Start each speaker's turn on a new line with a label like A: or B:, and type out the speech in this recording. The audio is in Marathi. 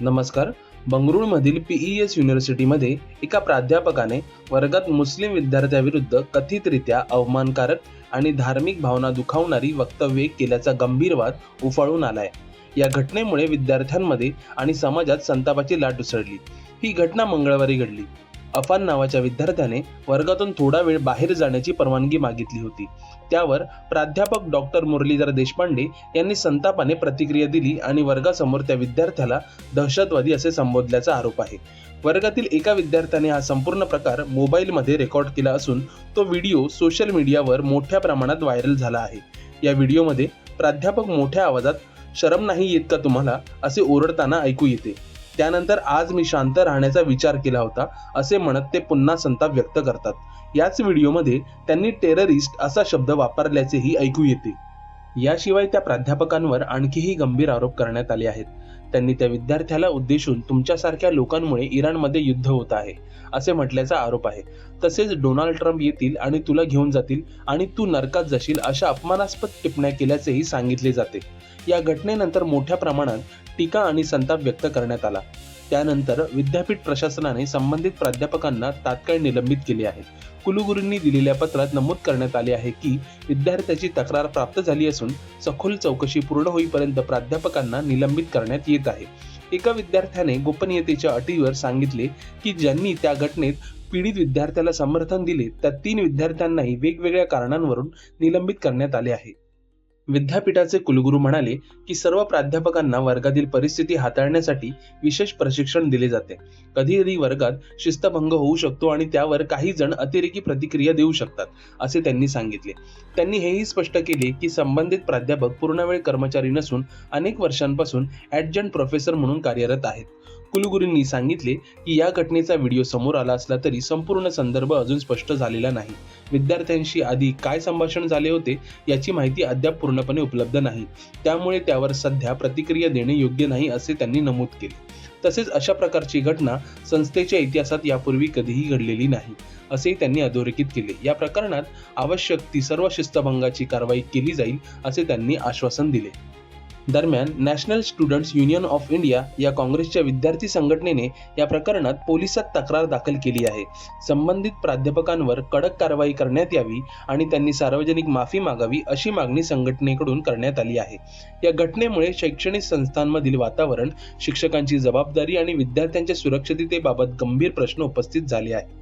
A: नमस्कार. बंगळुरूमधील पीईएस युनिव्हर्सिटीमध्ये एका प्राध्यापकाने वर्गात मुस्लिम विद्यार्थ्याविरुद्ध कथितरित्या अवमानकारक आणि धार्मिक भावना दुखावणारी वक्तव्ये केल्याचा गंभीर वाद उफाळून आलाय. या घटनेमुळे विद्यार्थ्यांमध्ये आणि समाजात संतापाची लाट उसळली. ही घटना मंगळवारी घडली. अफान नावाच्या विद्यार्थ्याने वर्गातून थोडा वेळ बाहेर जाण्याची परवानगी मागितली होती. त्यावर प्राध्यापक डॉक्टर मुरलीधर देशपांडे यांनी संतापाने प्रतिक्रिया दिली आणि वर्गासमोर त्या विद्यार्थ्याला दहशतवादी असे संबोधल्याचा आरोप आहे. वर्गातील एका विद्यार्थ्याने हा संपूर्ण प्रकार मोबाईलमध्ये रेकॉर्ड केला असून तो व्हिडिओ सोशल मीडियावर मोठ्या प्रमाणात व्हायरल झाला आहे. या व्हिडिओमध्ये प्राध्यापक मोठ्या आवाजात "शरम नाही येत का तुम्हाला?" असे ओरडताना ऐकू येते. त्यानंतर "आज मी शांत राहण्याचा विचार केला होता" असे म्हणत ते पुन्हा संताप व्यक्त करतात. याच व्हिडिओमध्ये त्यांनी टेररिस्ट असा शब्द वापरल्याचेही ऐकू येते. याशिवाय त्या प्राध्यापकांवर आणखीही गंभीर आरोप करण्यात आले आहेत. त्यांनी त्या विद्यार्थ्याला उद्देशून "तुमच्यासारख्या लोकांमुळे इराणमध्ये युद्ध होत आहे" असे म्हटल्याचा आरोप आहे. तसेच "डोनाल्ड ट्रम्प येतील आणि तुला घेऊन जातील आणि तू नरकात जाशील" अशा अपमानास्पद टिप्पण्या केल्याचेही सांगितले जाते. या घटनेनंतर मोठ्या प्रमाणात टीका आणि संताप व्यक्त करण्यात आला. त्यानंतर विद्यापीठ प्रशासनाने संबंधित प्राध्यापकांना तात्काळ निलंबित केले आहे. कुलगुरूंनी दिलेल्या पत्रात नमूद करण्यात आले आहे की विद्यार्थ्याची तक्रार प्राप्त झाली असून सखोल चौकशी पूर्ण होईपर्यंत प्राध्यापकांना निलंबित करण्यात येत आहे. एका विद्यार्थ्याने गोपनीयतेच्या अटीवर सांगितले की ज्यांनी त्या घटनेत पीडित विद्यार्थ्याला समर्थन दिले त्या 3 विद्यार्थ्यांनाही वेगवेगळ्या कारणांवरून निलंबित करण्यात आले आहे. विद्यापीठाचे कुलगुरू म्हणाले की सर्व प्राध्यापकांना वर्गातील परिस्थिती हाताळण्यासाठी विशेष प्रशिक्षण दिले जाते. कधीकधी वर्गात शिस्तभंग होऊ शकतो आणि त्यावर काही जण अतिरेकी प्रतिक्रिया देऊ शकतात असे त्यांनी सांगितले. त्यांनी हेही स्पष्ट केले की संबंधित प्राध्यापक पूर्णवेळ कर्मचारी नसून अनेक वर्षांपासून ॲडजंट प्रोफेसर म्हणून कार्यरत आहेत. कुलगुरूंनी सांगितले की या घटनेचा व्हिडिओ समोर आला असला तरी संपूर्ण संदर्भ अजून स्पष्ट झालेला नाही. विद्यार्थ्यांशी आधी काय संभाषण झाले होते याची माहिती अद्याप पूर्णपणे उपलब्ध नाही. त्यामुळे त्यावर सध्या प्रतिक्रिया देणे योग्य नाही असे त्यांनी नमूद केले. तसेच अशा प्रकारची घटना संस्थेच्या इतिहासात यापूर्वी कधीही घडलेली नाही असेही त्यांनी अधोरेखित केले. या प्रकरणात आवश्यक ती सर्व शिस्तभंगाची कारवाई केली जाईल असे त्यांनी आश्वासन दिले. दरम्यान national students union of India या काँग्रेसच्या विद्यार्थी संघटनेने या प्रकरणात पोलिसात तक्रार दाखल केली आहे. संबंधित प्राध्यापकांवर कडक कारवाई करण्यात यावी आणि त्यांनी सार्वजनिक माफी मागावी अशी मागणी संघटनेकडून करण्यात आली आहे. या घटनेमुळे शैक्षणिक संस्थांमधील वातावरण, शिक्षकांची जबाबदारी आणि विद्यार्थ्यांच्या सुरक्षिततेबाबत गंभीर प्रश्न उपस्थित झाले आहेत.